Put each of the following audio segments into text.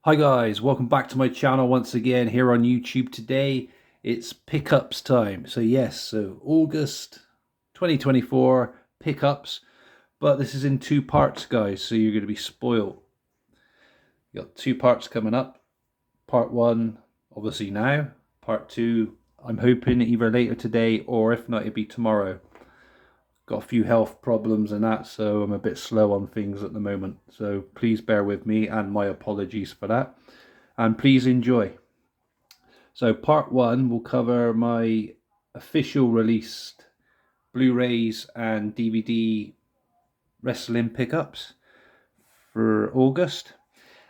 Hi guys, welcome back to my channel once again here on YouTube. Today it's pickups time. So August 2024 pickups, but this is in two parts guys, so you're going to be spoiled. You got two parts coming up. Part one obviously now, part two I'm hoping either later today or if not it'll be tomorrow. Got a few health problems and that, so I'm a bit slow on things at the moment. So please bear with me and my apologies for that. And please enjoy. So part one will cover my official released Blu-rays and DVD wrestling pickups for August.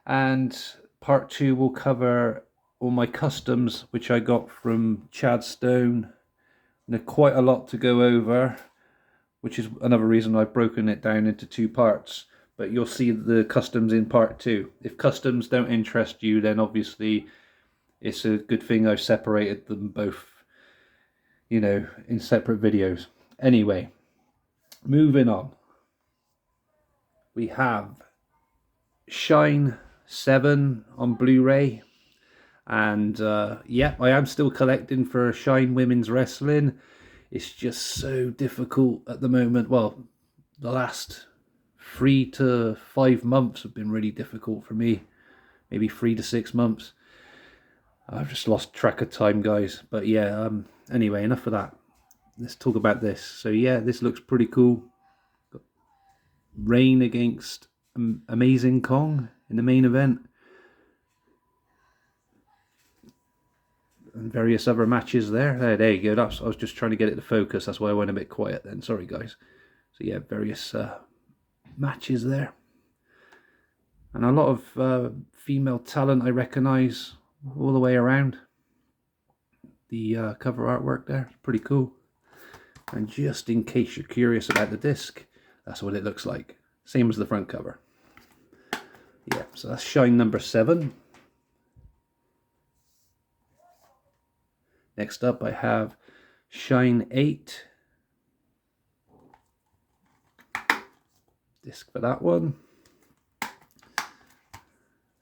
And part two will cover all my customs, which I got from Chad Stone. There's quite a lot to go over, which is another reason I've broken it down into two parts. But you'll see the customs in part two. If customs don't interest you, then obviously it's a good thing I've separated them both, in separate videos. Anyway, moving on. We have Shine 7 on Blu-ray. And yeah, I am still collecting for Shine Women's Wrestling. It's just so difficult at the moment. Well, the last 3 to 5 months have been really difficult for me. Maybe 3 to 6 months. I've just lost track of time, guys. But yeah, anyway, enough of that. Let's talk about this. So yeah, this looks pretty cool. Got Reign against Amazing Kong in the main event. And various other matches there. There you go. I was just trying to get it to focus. That's why I went a bit quiet then. Sorry, guys. So yeah, various matches there. And a lot of female talent I recognise all the way around. The cover artwork there is pretty cool. And just in case you're curious about the disc, that's what it looks like. Same as the front cover. Yeah, so that's Shine number 7. Next up I have Shine 8. Disc for that one.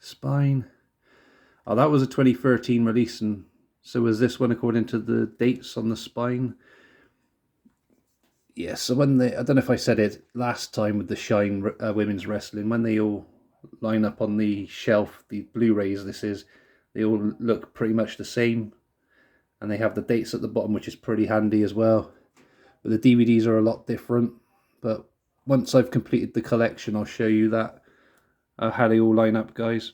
Spine. Oh, that was a 2013 release, and so was this one according to the dates on the spine. Yeah, so when they, I don't know if I said it last time with the Shine Women's Wrestling, when they all line up on the shelf, the Blu-rays they all look pretty much the same. And they have the dates at the bottom, which is pretty handy as well. But the DVDs are a lot different. But once I've completed the collection, I'll show you that, how they all line up, guys.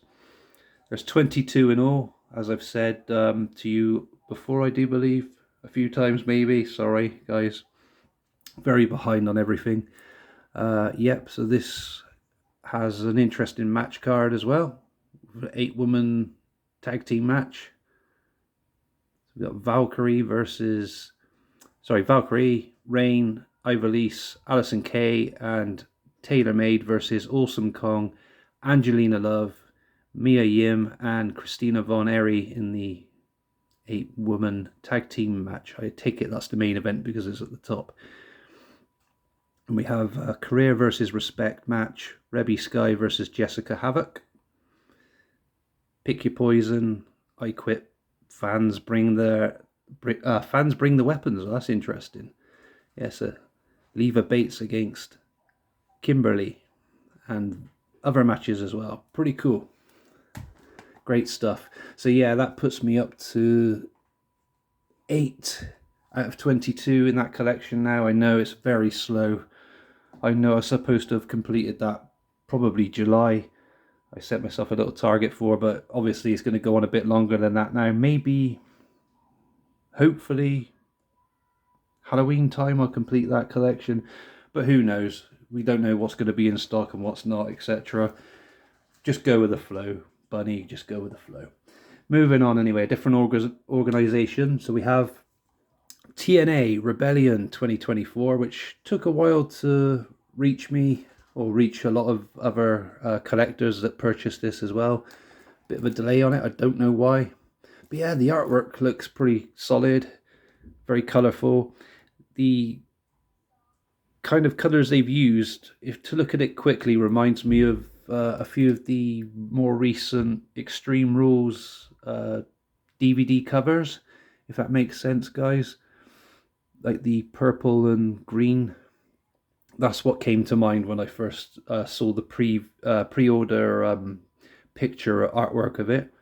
There's 22 in all, as I've said to you before, I do believe. A few times maybe. Sorry, guys. Very behind on everything. Yep, so this has an interesting match card as well. 8-woman tag team match. We've got Valkyrie, Reign, Ivelisse, Allysin Kay, and Taylor Made versus Awesome Kong, Angelina Love, Mia Yim, and Christina Von Erry in the 8-woman tag team match. I take it that's the main event because it's at the top. And we have a Career versus Respect match, Rebby Sky versus Jessica Havoc, Pick Your Poison, I Quit. Fans bring the weapons. Oh, that's interesting. Yes, Leva Bates against Kimberly, and other matches as well. Pretty cool. Great stuff. So yeah, that puts me up to 8 out of 22 in that collection now. I know it's very slow. I know I was supposed to have completed that probably July. I set myself a little target for, but obviously it's going to go on a bit longer than that now. Maybe, hopefully, Halloween time I'll complete that collection, but who knows? We don't know what's going to be in stock and what's not, etc. Just go with the flow, bunny, just go with the flow. Moving on anyway, a different organisation. So we have TNA Rebellion 2024, which took a while to reach me, or reach a lot of other collectors that purchased this as well. Bit of a delay on it, I don't know why. But yeah, the artwork looks pretty solid, very colourful. The kind of colours they've used, if to look at it quickly, reminds me of a few of the more recent Extreme Rules DVD covers, if that makes sense, guys. Like the purple and green. That's what came to mind when I first saw the pre-order picture artwork of it.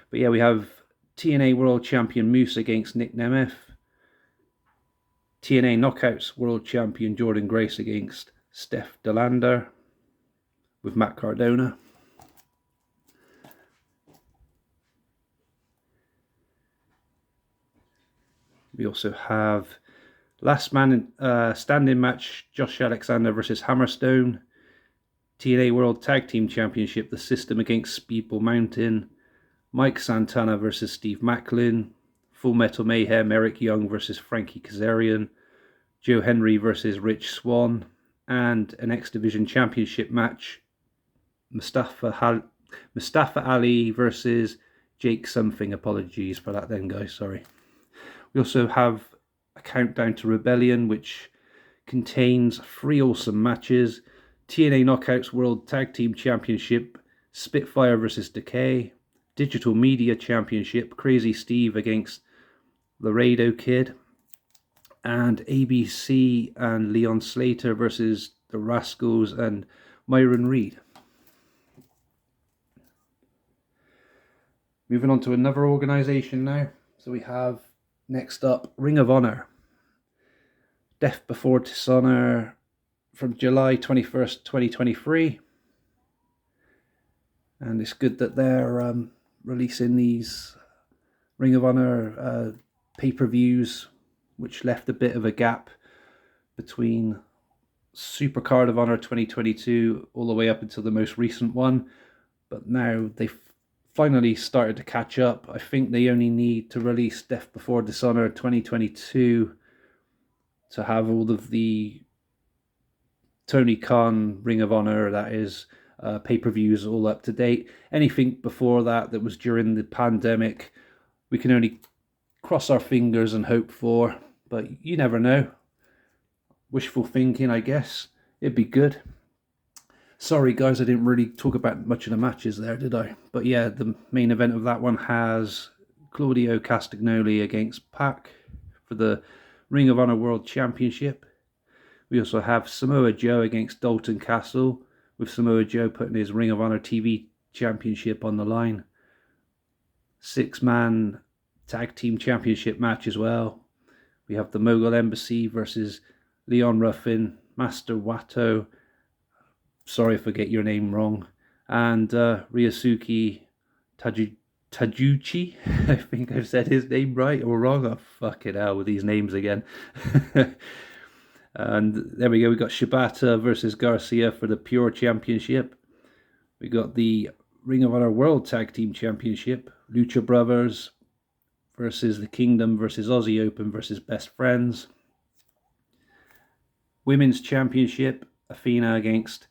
But yeah, we have TNA World Champion Moose against Nick Nemeth. TNA Knockouts World Champion Jordan Grace against Steph Delander with Matt Cardona. We also have Last Man Standing match, Josh Alexander versus Hammerstone. TNA World Tag Team Championship, The System against Speedball Mountain. Mike Santana versus Steve Macklin. Full Metal Mayhem, Eric Young versus Frankie Kazarian. Joe Henry versus Rich Swann. And an X Division Championship match, Mustafa Ali versus Jake something. Apologies for that then, guys, sorry. We also have a Countdown to Rebellion, which contains 3 awesome matches. TNA Knockouts World Tag Team Championship, Spitfire versus Decay. Digital Media Championship, Crazy Steve against Laredo Kid. And ABC and Leon Slater versus the Rascals and Myron Reed. Moving on to another organization now. So we have next up Ring of Honor. Death Before Dishonor from July 21st, 2023. And it's good that they're releasing these Ring of Honor pay-per-views, which left a bit of a gap between Supercard of Honor 2022 all the way up until the most recent one. But now they've finally started to catch up. I think they only need to release Death Before Dishonor 2022 to have all of the Tony Khan Ring of Honor, that is, pay-per-views all up to date. Anything before that was during the pandemic, we can only cross our fingers and hope for, but you never know. Wishful thinking, I guess. It'd be good. Sorry guys, I didn't really talk about much of the matches there, did I? But yeah, the main event of that one has Claudio Castagnoli against Pac for the Ring of Honor World Championship. We also have Samoa Joe against Dalton Castle, with Samoa Joe putting his Ring of Honor TV Championship on the line. 6-man Tag Team Championship match as well. We have the Mogul Embassy versus Leon Ruffin, Master Wato, sorry if I get your name wrong, and Ryosuke Taguchi. I think I've said his name right or wrong. Oh, fucking hell with these names again. And there we go. We got Shibata versus Garcia for the Pure Championship. We got the Ring of Honor World Tag Team Championship. Lucha Brothers versus the Kingdom versus Aussie Open versus Best Friends. Women's Championship. Athena against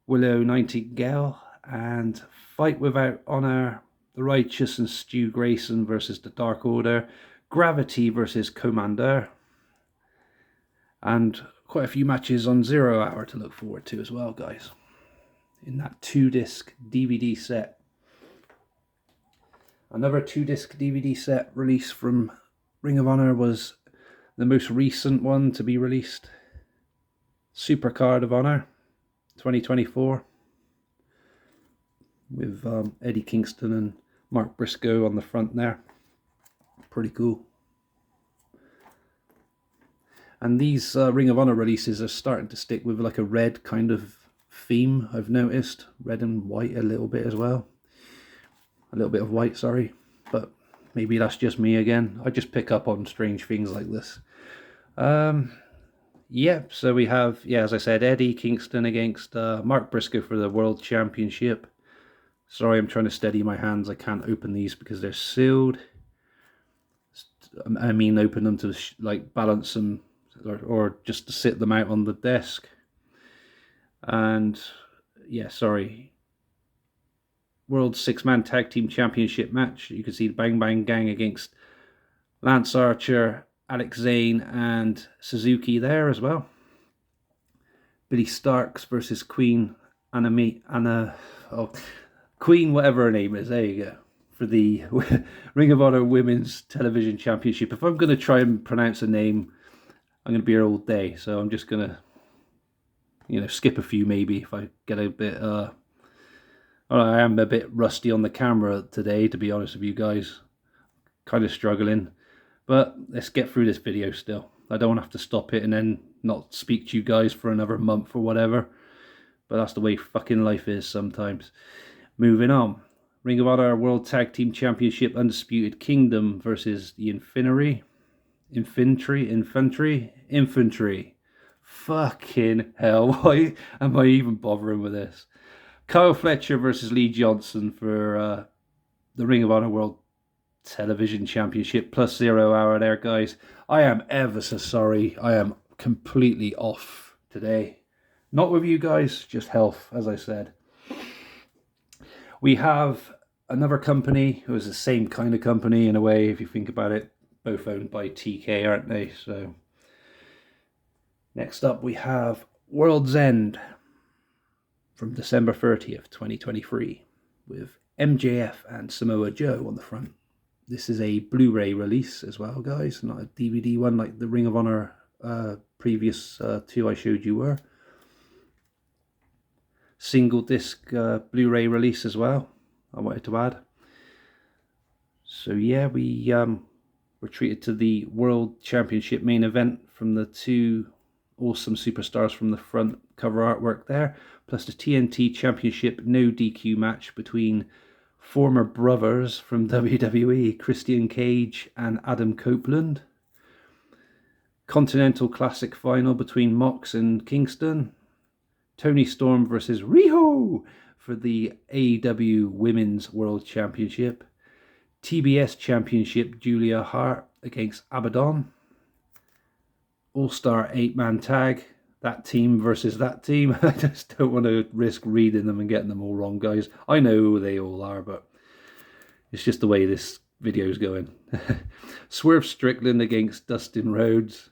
Willow Nightingale. And Fight Without Honor. The Righteous and Stu Grayson versus the Dark Order. Gravity versus Commander. And quite a few matches on 0 Hour to look forward to as well, guys, in that 2-disc DVD set. Another 2-disc DVD set release from Ring of Honor was the most recent one to be released. Supercard of Honor 2024. With Eddie Kingston and Mark Briscoe on the front there. Pretty cool. And these Ring of Honor releases are starting to stick with like a red kind of theme, I've noticed. Red and white a little bit as well. A little bit of white, sorry. But maybe that's just me again. I just pick up on strange things like this. Yeah, so we have, as I said, Eddie Kingston against Mark Briscoe for the World Championship. Sorry, I'm trying to steady my hands. I can't open these because they're sealed. I mean, open them to like balance them. Or just to sit them out on the desk. And yeah, sorry. World 6-man Tag Team Championship match. You can see the Bang Bang Gang against Lance Archer, Alex Zane, and Suzuki there as well. Billy Starks versus Queen Queen, whatever her name is. There you go. For the Ring of Honor Women's Television Championship. If I'm going to try and pronounce a name, I'm going to be here all day. So I'm just going to, skip a few maybe if I get a bit... I am a bit rusty on the camera today, to be honest with you guys. Kind of struggling. But let's get through this video still. I don't want to have to stop it and then not speak to you guys for another month or whatever. But that's the way fucking life is sometimes. Moving on. Ring of Honor World Tag Team Championship Undisputed Kingdom versus the Infantry. Fucking hell. Why am I even bothering with this? Kyle Fletcher versus Lee Johnson for the Ring of Honor World Television Championship plus 0 hour there, guys. I am ever so sorry. I am completely off today. Not with you guys, just health, as I said. We have another company who is the same kind of company in a way, if you think about it. Both owned by TK, aren't they? So next up we have Worlds End from December 30th, 2023 with MJF and Samoa Joe on the front. This is a Blu-ray release as well, guys, not a DVD one like the Ring of Honor previous two I showed you were. Single disc Blu-ray release as well, I wanted to add. So yeah, we were treated to the World Championship main event from the two awesome superstars from the front cover artwork there, plus the TNT Championship no DQ match between former brothers from WWE, Christian Cage and Adam Copeland. Continental Classic final between Mox and Kingston. Tony Storm versus Riho for the AEW Women's World Championship. TBS Championship, Julia Hart against Abaddon. All-Star 8-man tag, that team versus that team. I just don't want to risk reading them and getting them all wrong, guys. I know who they all are, but it's just the way this video is going. Swerve Strickland against Dustin Rhodes.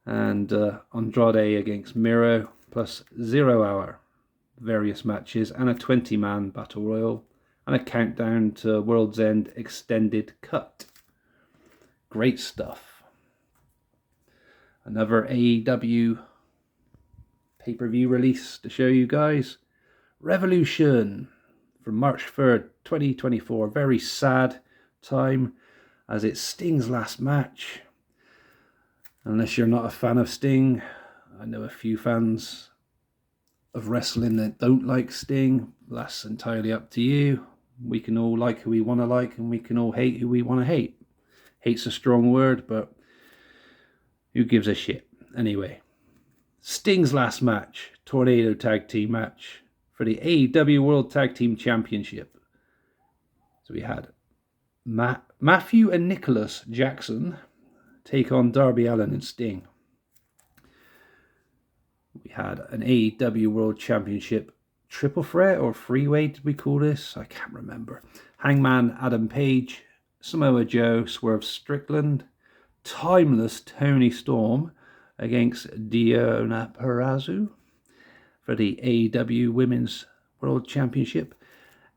And Andrade against Miro. Plus 0 hour various matches and a 20-man battle royal and a countdown to World's End extended cut. Great stuff. Another AEW pay-per-view release to show you guys. Revolution from March 3rd, 2024. Very sad time as it's Sting's last match. Unless you're not a fan of Sting, I know a few fans of wrestling that don't like Sting. That's entirely up to you. We can all like who we want to like, and we can all hate who we want to hate. Hate's a strong word, but who gives a shit? Anyway, Sting's last match, Tornado Tag Team match for the AEW World Tag Team Championship. So we had Matthew and Nicholas Jackson take on Darby Allin and Sting. We had an AEW World Championship triple threat or freeway, did we call this? I can't remember. Hangman Adam Page, Samoa Joe, Swerve Strickland, Timeless Tony Storm against Deonna Purrazzo for the AEW Women's World Championship.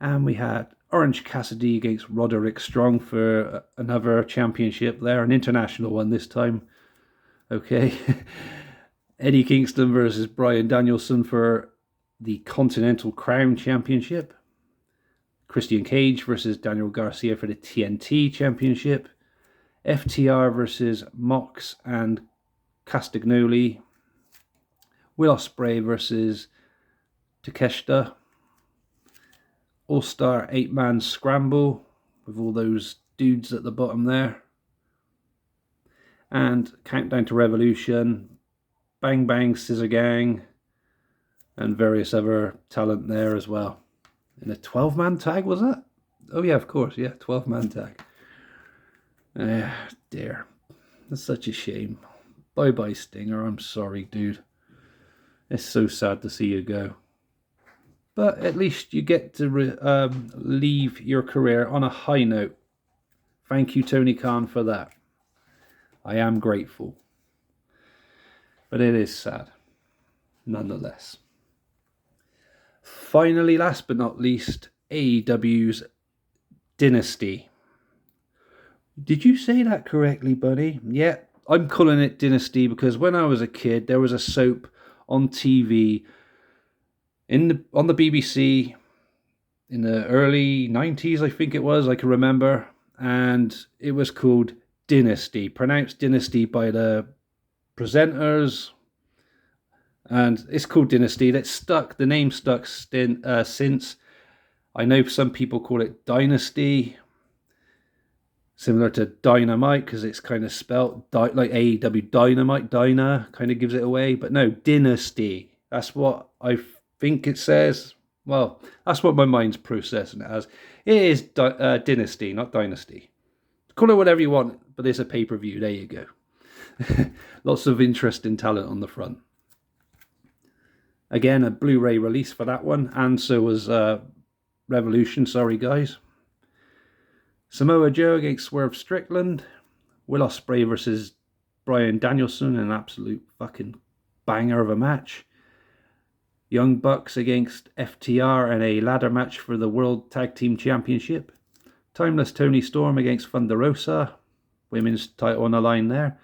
And we had Orange Cassidy against Roderick Strong for another championship there, an international one this time. Okay. Eddie Kingston versus Bryan Danielson for the Continental Crown Championship. Christian Cage versus Daniel Garcia for the TNT Championship. FTR versus Mox and Castagnoli. Will Ospreay versus Takeshita. All-Star 8-man scramble with all those dudes at the bottom there. And Countdown to Revolution. Bang Bang Scissor Gang, and various other talent there as well. In a 12-man tag, was that? Oh yeah, of course, yeah, 12-man tag. Dear. That's such a shame. Bye-bye, Stinger, I'm sorry, dude. It's so sad to see you go. But at least you get to leave your career on a high note. Thank you, Tony Khan, for that. I am grateful. But it is sad, nonetheless. finally, last but not least, AEW's Dynasty. Did you say that correctly, buddy? Yeah, I'm calling it Dynasty because when I was a kid, there was a soap on TV on the BBC in the early 90s, I think it was, I can remember, and it was called Dynasty, pronounced Dynasty by the presenters, and it's called Dynasty. That stuck, the name stuck since. I know some people call it Dynasty, similar to Dynamite, because it's kind of spelt like AEW Dynamite, Dyna kind of gives it away, but no, Dynasty, that's what I think it says. Well, that's what my mind's processing it as. It is Dynasty, not Dynasty. Call it whatever you want, but it's a pay-per-view. There you go. Lots of interesting talent on the front. Again, a Blu-ray release for that one, and so was Revolution. Sorry, guys. Samoa Joe against Swerve Strickland. Will Ospreay versus Bryan Danielson, an absolute fucking banger of a match. Young Bucks against FTR in a ladder match for the World Tag Team Championship. Timeless Tony Storm against Thunder Rosa. Women's title on the line there.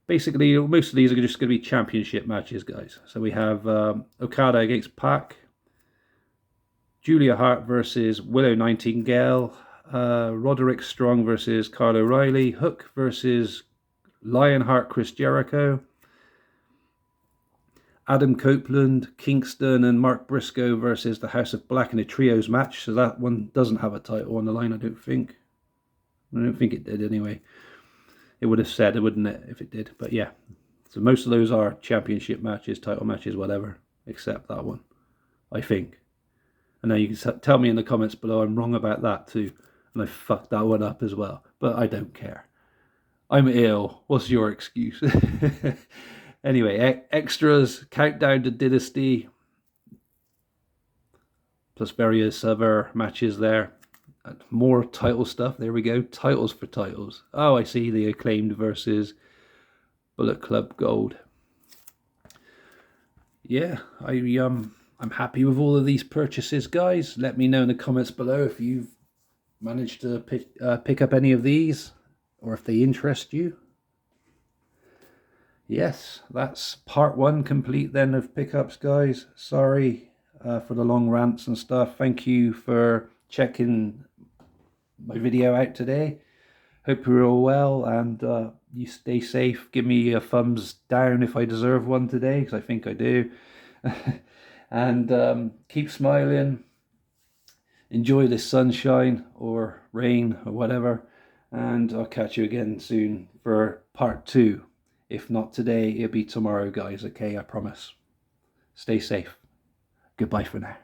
Basically, most of these are just going to be championship matches, guys. So we have Okada against Pac. Julia Hart versus Willow Nightingale. Roderick Strong versus Kyle O'Reilly. Hook versus Lionheart Chris Jericho. Adam Copeland, Kingston, and Mark Briscoe versus the House of Black in a trios match. So that one doesn't have a title on the line, I don't think. I don't think it did anyway. It would have said it, wouldn't it, if it did. But yeah, so most of those are championship matches, title matches, whatever, except that one, I think. And now you can tell me in the comments below I'm wrong about that too. And I fucked that one up as well. But I don't care. I'm ill. What's your excuse? Anyway, extras, Countdown to Dynasty, plus various other matches there. And more title stuff. There we go. Titles for titles. Oh, I see. The Acclaimed versus Bullet Club Gold. Yeah, I'm happy with all of these purchases, guys. Let me know in the comments below if you've managed to pick up any of these, or if they interest you. Yes, that's part one complete then of pickups, guys. Sorry for the long rants and stuff. Thank you for checking my video out today. Hope you're all well and you stay safe. Give me a thumbs down if I deserve one today, because I think I do. And keep smiling. Enjoy this sunshine or rain or whatever. And I'll catch you again soon for part two. If not today, it'll be tomorrow, guys. Okay, I promise. Stay safe. Goodbye for now.